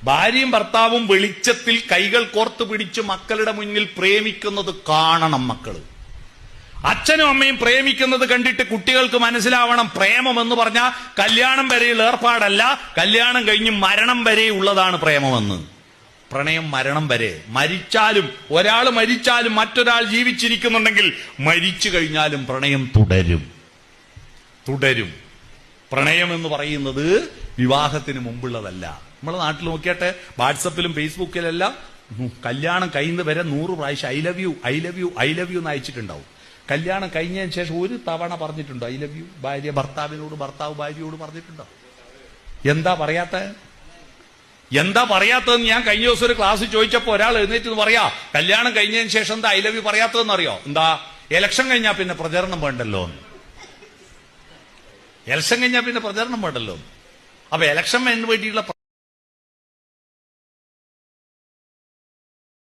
ഭാര്യയും ഭർത്താവും വെളിച്ചത്തിൽ കൈകൾ കോർത്തു പിടിച്ച് മക്കളുടെ മുന്നിൽ പ്രേമിക്കുന്നത് കാണണം മക്കള്. അച്ഛനും അമ്മയും പ്രേമിക്കുന്നത് കണ്ടിട്ട് കുട്ടികൾക്ക് മനസ്സിലാവണം പ്രേമം എന്ന് പറഞ്ഞാൽ കല്യാണം വരെയുള്ള ഏർപ്പാടല്ല, കല്യാണം കഴിഞ്ഞ് മരണം വരെ ഉള്ളതാണ് പ്രേമമെന്ന്. പ്രണയം മരണം വരെ. മരിച്ചാലും, ഒരാൾ മരിച്ചാലും മറ്റൊരാൾ ജീവിച്ചിരിക്കുന്നുണ്ടെങ്കിൽ മരിച്ചു കഴിഞ്ഞാലും പ്രണയം തുടരും. പ്രണയം എന്ന് പറയുന്നത് വിവാഹത്തിന് മുമ്പുള്ളതല്ല. നമ്മളെ നാട്ടിൽ നോക്കിയാട്ടെ, വാട്സപ്പിലും ഫേസ്ബുക്കിലെല്ലാം കല്യാണം കഴിയുന്നത് വരെ 100 പ്രാവശ്യം I love you I love you I love you എന്ന് അയച്ചിട്ടുണ്ടാവും. കല്യാണം കഴിഞ്ഞതിന് ശേഷം ഒരു തവണ പറഞ്ഞിട്ടുണ്ടോ ഐ ലവ് യു? ഭാര്യ ഭർത്താവിനോട്, ഭർത്താവ് ഭാര്യയോട് പറഞ്ഞിട്ടുണ്ടോ? എന്താ പറയാത്തതെന്ന് ഞാൻ കഴിഞ്ഞ ദിവസം ഒരു ക്ലാസ് ചോദിച്ചപ്പോ ഒരാൾ എഴുന്നേറ്റ് പറയാ, കല്യാണം കഴിഞ്ഞതിന് ശേഷം എന്താ ഐ ലവ് യു പറയാത്തതെന്ന് അറിയോ? എന്താ, ഇലക്ഷൻ കഴിഞ്ഞാൽ പിന്നെ പ്രചരണം വേണ്ടല്ലോ. അപ്പൊ ഇലക്ഷൻ വേണ്ടിയുള്ള